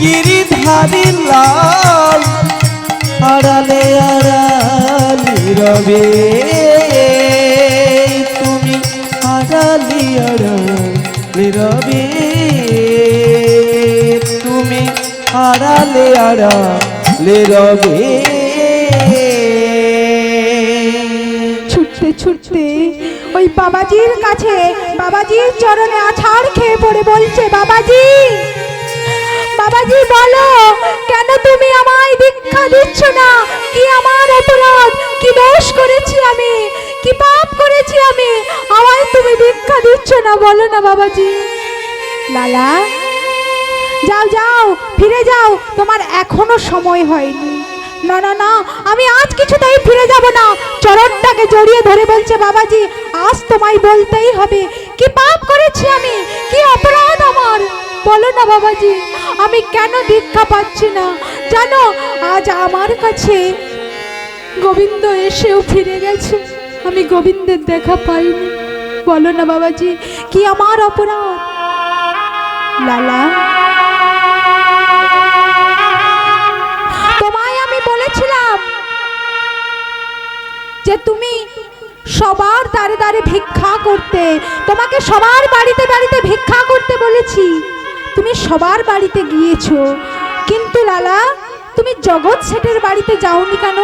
গিরিধারী লাল আড়ালে আড়ালে রবে। তুমি আড়ালে আড়ালে রবে, তুমি আড়ালে আড়ালে রবে। ছুটতে ছুটতে ওই বাবাজির কাছে, বাবাজির চরণে আছাড় খেয়ে পড়ে বলছে, বাবাজি, বাবাজি বলো, কেন তুমি আমায় দীক্ষা দিচ্ছ না? কি আমার অপরাধ, কি দোষ করেছি আমি, কি পাপ করেছি আমি, আমায় তুমি দীক্ষা দিচ্ছ না? বলো না বাবাজি। লালা, যাও যাও, ফিরে যাও, তোমার এখনো সময় হয়নি। না না না, আমি আজ কিছুতেই ফিরে যাব না। চরণটাকে জড়িয়ে ধরে বলছে, বাবাজি, আজ তোমায় বলতেই হবে, কি পাপ করেছি আমি, কি অপরাধ আমার, বলো না বাবাজি, আমি কেন ভিক্ষা পাচ্ছি না জানো? আজ আমার কাছে গোবিন্দ এসেও ফিরে গেছে, আমি গোবিন্দের দেখা পাইনি। বলো না বাবাজি, কি আমার অপরাধ? লালা, তোমায় আমি বলেছিলাম যে তুমি সবার দ্বারে দ্বারে ভিক্ষা করতে, তোমাকে সবার বাড়িতে বাড়িতে ভিক্ষা করতে বলেছি, তুমি সবার বাড়িতে গিয়েছো, কিন্তু লালা তুমি জগৎ শেঠের বাড়িতে যাওনি কেন?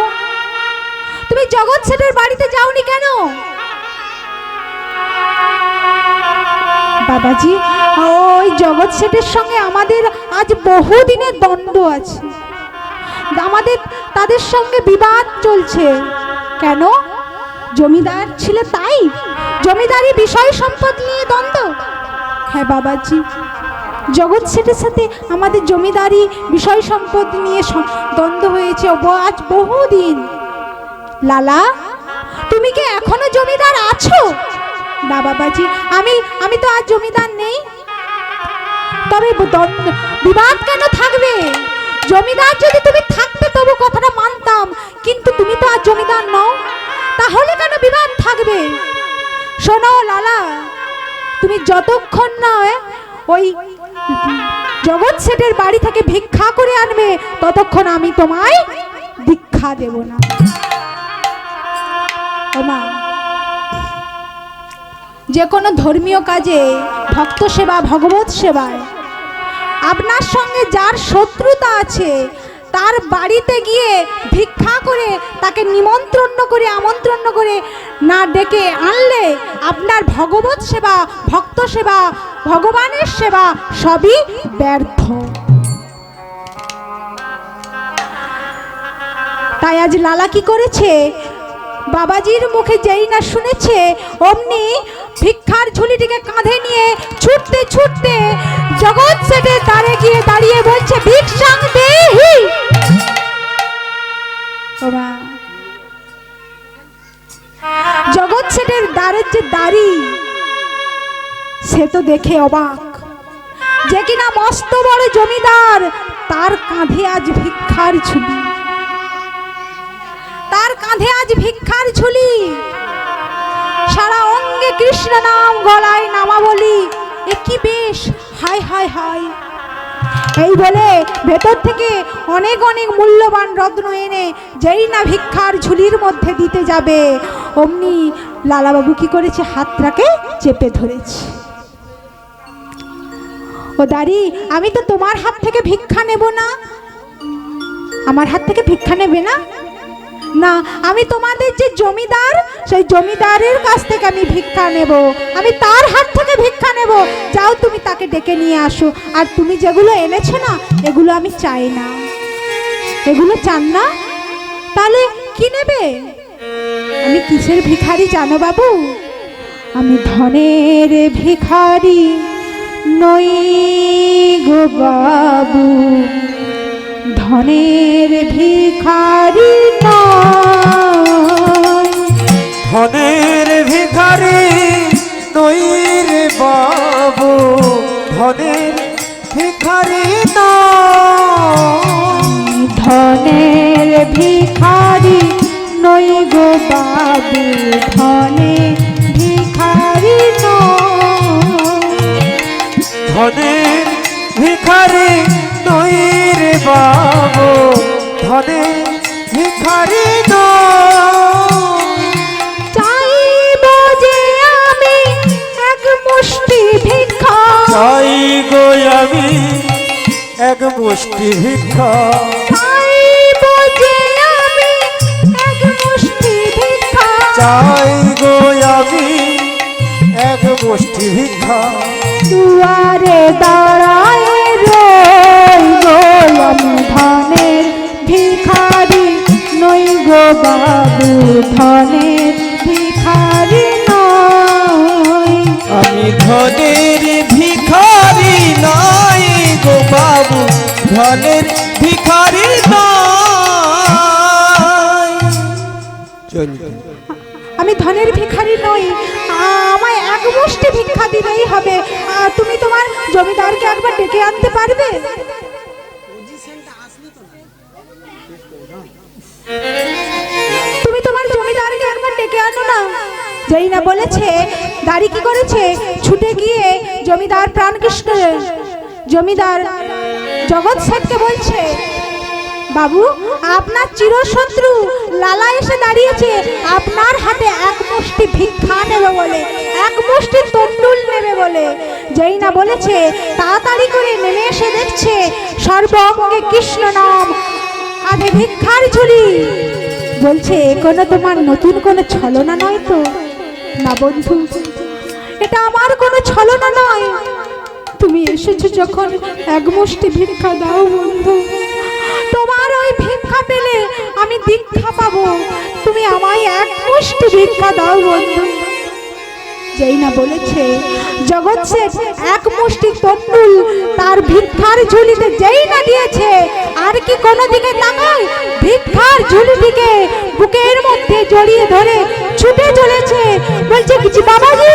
তুমি জগৎ শেঠের বাড়িতে যাওনি কেন? বাবাজি, ওই জগৎ শেঠের সঙ্গে আমাদের আজ বহুদিনের দ্বন্দ্ব আছে, আমাদের তাদের সঙ্গে বিবাদ চলছে। কেন? জমিদার ছিল তাই? জমিদারি বিষয় সম্পদ নিয়ে দ্বন্দ্ব? হ্যাঁ বাবাজি, জগৎ শেঠের সাথে আমাদের জমিদারি বিষয় সম্পদ নিয়ে দ্বন্দ্ব হয়েছে আজ বহুদিন। লালা, তুমি কি এখনো জমিদার আছো? না বাবাজি, আমি তো আজ জমিদার নেই। তবে বিবাদ কেন থাকবে? জমিদার যদি তুমি থাকতে তবু কথাটা মানতাম, কিন্তু তুমি তো আজ জমিদার নও, তাহলে কেন বিবাদ থাকবে? শোনো লালা, তুমি যতক্ষণ না ওই জগৎ শেঠের বাড়ি থেকে ভিক্ষা করে আনবে ততক্ষণ আমি তোমায় দীক্ষা দেব না। ওমা, যে কোনো ধর্মীয় কাজে, ভক্ত সেবা, ভগবত সেবায় আপনার সঙ্গে যার শত্রুতা আছে তার বাড়িতে গিয়ে ভিক্ষা করে তাকে নিমন্ত্রণ করে আমন্ত্রণ করে না ডেকে আনলে আপনার ভগবত সেবা, ভক্ত সেবা, ভগবানের সেবা সবই ব্যর্থ। তাই আজ লালা কি করেছে? বাবাজির মুখে যেই না শুনেছে অমনি ভিক্ষার ঝুলিটিকে কাঁধে নিয়ে ছুটতে ছুটতে জগৎ শেঠের দ্বারে গিয়ে দাঁড়িয়ে বলছে, ভিক্ষাং দেহি। জগৎ শেঠের দ্বারের যে দাঁড়ি, সে তো দেখে অবাক, যে কিনা মস্ত বড় জমিদার, তার কাঁধে আজ ভিক্ষার ঝুলি, তার কাঁধে আজ ভিক্ষার ঝুলি, সারা অঙ্গে কৃষ্ণ নাম, গলায় নামাবলি, এ কি বেশ! হায় হায় হায়! এই বলে ভেতর থেকে অনেক অনেক মূল্যবান রত্ন এনে যেই না ভিক্ষার ঝুলির মধ্যে দিতে যাবে অমনি লালাবাবু কি করেছে? হাতটাকে চেপে ধরেছে। ও দাঁড়ি, আমি তো তোমার হাত থেকে ভিক্ষা নেব না। আমার হাত থেকে ভিক্ষা নেবে না? না, আমি তোমাদের যে জমিদার, সেই জমিদারের কাছ থেকে আমি ভিক্ষা নেব, আমি তার হাত থেকে ভিক্ষা নেব। যাও, তুমি তাকে ডেকে নিয়ে আসো। আর তুমি যেগুলো এনেছো না, এগুলো আমি চাই না। এগুলো চান না? তাহলে কি নেবে? আমি কিসের ভিখারি জানো বাবু? আমি ধনের ভিখারি নই গো বাবু, ধনের ভিখারি নয়। ধনের ভিখারি নই রে বাবু, ধনের ভিখারি নয়। ধনের ভিখারি নই গো বাবু, ধনের ভিখারি নয়। ধনের ভিখারি নই রে বাবু, ধনের ভিখারি নয়। চাইব যে আমি এক মুষ্টি ভিক্ষা, চাই গো আমি এক মুষ্টি ভিক্ষা, চাইব যে আমি এক মুষ্টি ভিক্ষা, চাই গো আমি এক মুষ্টি ভিক্ষা। দুয়ারে দাঁড়ায় রই গো আমি ধনের ভিখারি নই গো বাবু, ধনের ভিখারি নই। আমি ধনের ভিখারি নই গো বাবু, ধনের ভিখারি নই। আমি ধনের ভিখারি নই, আমায় এক মুষ্টি মুষ্টি ভিক্ষা দিলেই হবে। তুমি তোমার জমিদারকে একবার ডেকে আনতে পারবে? তুমি তোমার জমিদারকে একবার ডেকে আনো না। যেই না বলেছে, দাড়ি কি করেছে, ছুটে গিয়ে জমিদার প্রাণকৃষ্ণ জমিদার জগৎ শেঠকে বলছে, বাবু আপনার চিরশত্রু লালা এসে দাঁড়িয়েছে আপনার হাতে এক মুষ্টি ভিক্ষা নেবে বলে, এক মুষ্টি তন্ডুল নেবে বলে। যেই না বলেছে, তাড়াতাড়ি করে নেমে এসে দেখছে সর্বঙ্গে কৃষ্ণ নাম, আধে ভিক্ষার ঝুলি। বলছে, কোনো তোমার নতুন কোনো ছলনা নয় তো? না বন্ধু, এটা আমার কোনো ছলনা নয়। তুমি এসেছো যখন এক মুষ্টি ভিক্ষা দাও বন্ধু। তোমার ওই ভিক্ষা পেলে আমি দীক্ষা পাবো, তুমি আমায় এক মুষ্টি ভিক্ষা দাও বন্ধু। যেই না বলেছে, জগৎ শেঠ এক মুষ্টি তন্ডুল তার ভিক্ষার ঝুলিতে যেই না দিয়েছে, আর কি কোনো দিকে তাকায়, ভিক্ষার ঝুলিটিকে বুকের মধ্যে জড়িয়ে ধরে ছুটে চলেছে। বলছে, কিছু বাবাজি,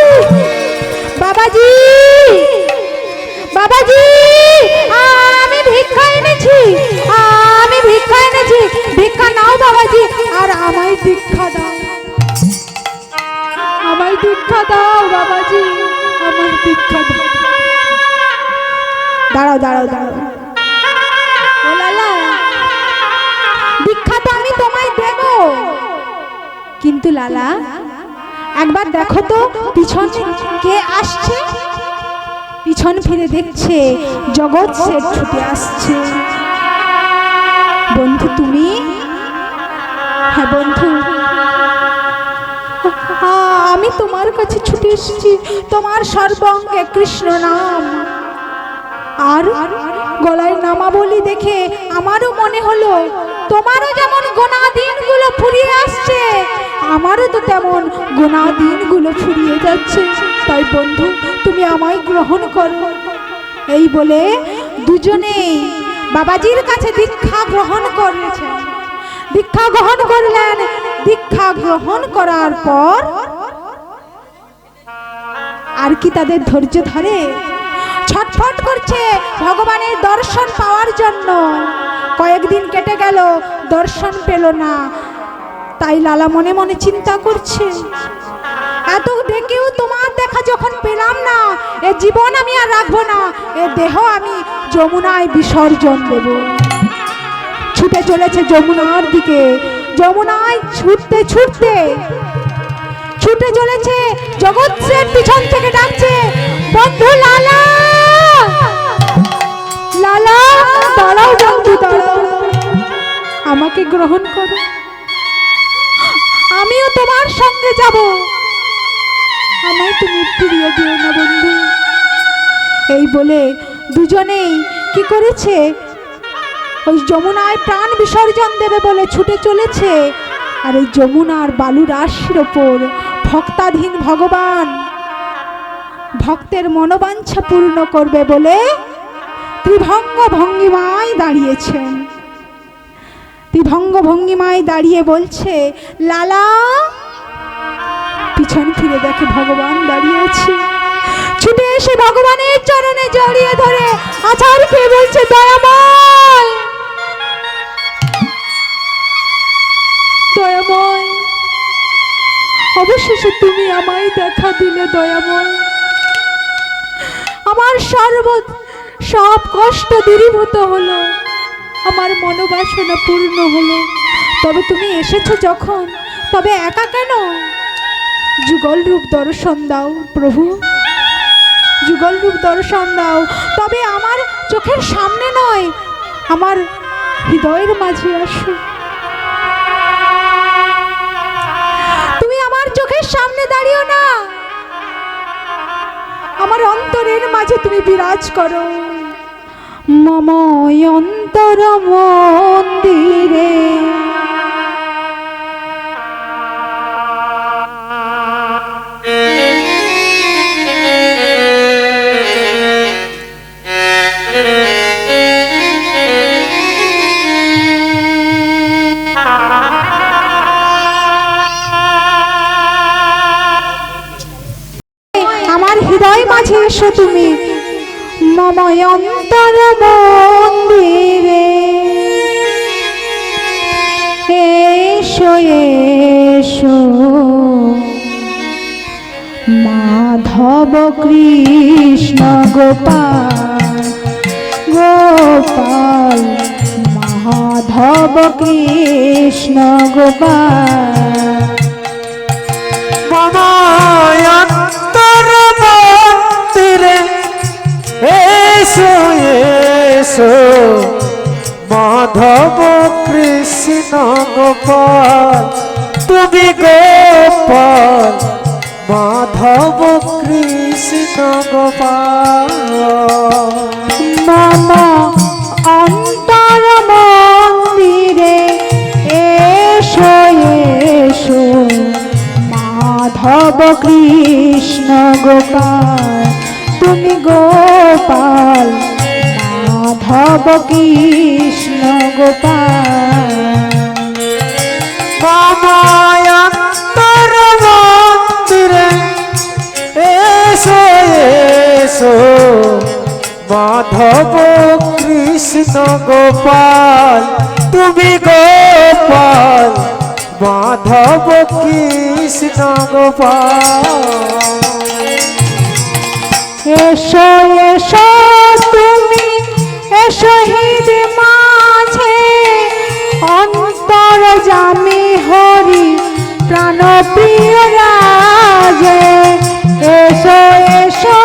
বাবাজি, বাবাজি, আমি ভিক্ষা এনেছি, আমি ভিক্ষা এনেছি, ভিক্ষা নাও বাবাজি, আর আমায় দীক্ষা দাও, আমায় দীক্ষা দাও বাবাজি, আমায় দীক্ষা দাও। দাঁড়াও দাঁড়াও দাঁড়াও, ও লালা, দীক্ষা তো আমি তোমায় দেব, কিন্তু লালা একবার দেখো তো পিছন কে আসছে। পিছন ফিরে দেখছে জগৎ শেঠ ছুটে আসছে। বন্ধু তুমি? হ্যাঁ বন্ধু, আমি তোমার কাছে ছুটে এসেছি, তোমার সর্বঙ্গে কৃষ্ণ নাম আর গলায় নামাবলী দেখে আমারও মনে হলো তোমারও যেমন গোনা দিনগুলো ফুরিয়ে আসছে, আমারও তো তেমন গোনা দিনগুলো ফুরিয়ে যাচ্ছে। তাই বন্ধু তুমি আমায় গ্রহণ করো। এই বলে দুজনেই বাবাজির কাছে দীক্ষা গ্রহণ করেছে। দীক্ষা গ্রহণ করলেন। দীক্ষা গ্রহণ করার পর আর কি তাদের ধৈর্য ধরে? ছটফট করছে ভগবানের দর্শন পাওয়ার জন্য। কয়েকদিন কেটে গেল, দর্শন পেল না। তাই লালা মনে মনে চিন্তা করছে, এত ডেকেও তোমার দেখা যখন পেলাম না, এ জীবন আমি আর রাখবো না, এ দেহ আমি যমুনায় বিসর্জন দেব। ছুটে চলেছে যমুনার দিকে। যমুনায় ছুটতে ছুটতে ছুটে চলেছে। জগৎ শেঠ পিছন থেকে ডাকছে, বন্ধু লালা, লালা দাঁড়াও বন্ধু, দাঁড়াও, আমাকে গ্রহণ করো, আমিও তোমার সঙ্গে যাব, আমায় তুমি ফিরিয়ে দিও না বন্ধু। এই বলে দুজনেই কি করেছে, ওই যমুনায় প্রাণ বিসর্জন দেবে বলে ছুটে চলেছে। আর এই যমুনার বালু রাশির ওপর ভক্তাধীন ভগবান ভক্তের মনোবাঞ্ছা পূর্ণ করবে বলে ত্রিভঙ্গ ভঙ্গিমায় দাঁড়িয়েছেন। ত্রিভঙ্গ ভঙ্গিমায় দাঁড়িয়ে বলছে, লালা। পিছন ফিরে দেখে ভগবান দাঁড়িয়ে আছে। ছুটে এসে ভগবানের চরণে জড়িয়ে ধরে আছাড় খেয়ে বলছে, দয়াময়, দয়াময়, অবশেষে তুমি আমায় দেখা দিলে দয়াময়। আমার সব কষ্ট দূরীভূত হলো, আমার মনোবাসনা পূর্ণ হলো। তবে তুমি এসেছো যখন, তবে একা কেন? যুগল রূপ দর্শন দাও প্রভু, যুগল রূপ দর্শন দাও। তবে আমার চোখের সামনে নয়, আমার হৃদয়ের মাঝে আসো। তুমি আমার চোখের সামনে দাঁড়িও না, আমার অন্তরের মাঝে তুমি বিরাজ করো। মম অন্তর মন্দিরে আমার মন্দিরে এসো এসো মাধব কৃষ্ণ গোপাল গোপাল মাধব কৃষ্ণ গোপাল মামায়ন্তর মন্দিরে এসো এসো মাধব কৃষ্ণ গোপাল তুমি গোপাল মাধব কৃষ্ণ গোপাল মামা অন্তর মন্দিরে এসো এসো মাধব কৃষ্ণ গোপাল তুমি গোপাল মাধব কৃষ্ণ গোপাল মামায়ন্তর মন্দিরে এসো এসো মাধব কৃষ্ণ গোপাল তুমি গোপাল মাধব কৃষ্ণ গোপাল এসো এসো তুমি এসো হৃদ মাঝে অন্তর জামি হরি প্রাণ প্রিয় রাজে এসো এসো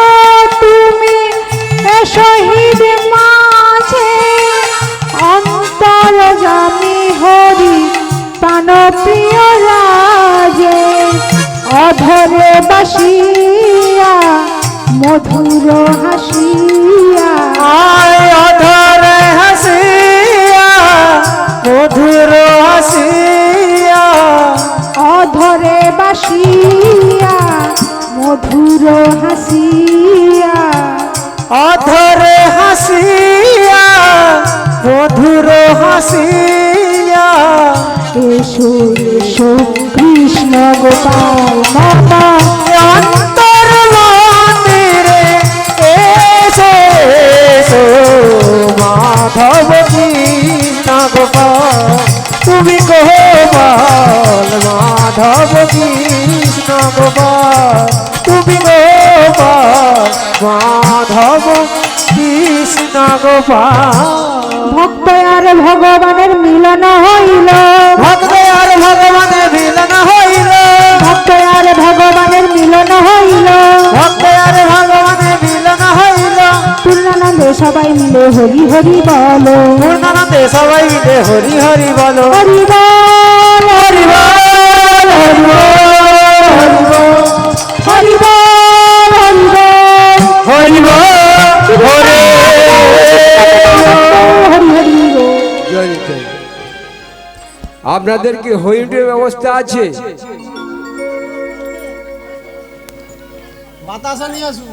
তুমি এসো হৃদ মাঝে অন্তর জামি হরি প্রাণ প্রিয় রাজে অধরে বাসিয়া মধুর হাসিয়া আয় অধরে হাসিয়া মধুর হাসিয়া অধরে বাসিয়া মধুর হাসিয়া অধরে হাসিয়া মধুর হাসিয়া এসো এসো কৃষ্ণ গোপাল মাতা অন্তর মন্দিরে এসো এসো মাধব কৃষ্ণ গোপাল তুমি গোপাল মাধব কৃষ্ণ গোপাল তুমি গোপাল মাধব কৃষ্ণ গোপাল ভক্ত আর ভগবানের মিলন হইল ভক্ত আর ভগবানের মিলন হইল ভক্ত আর ভগবানের মিলন হইল ভক্ত আর ভগবানের মিলন হইল পূর্ণানন্দে সবাই মিলে হরি হরি বলো পূর্ণানন্দে সবাই মিলে হরি হরি বলো হরি বল হরি বল হরি বল হরি বল হরি বল হরি বল হরে হরি হরি বল। জয় নিতাই। আপনাদের কি হরিণের ব্যবস্থা আছে? বাতাসা নিয়ে আসুন।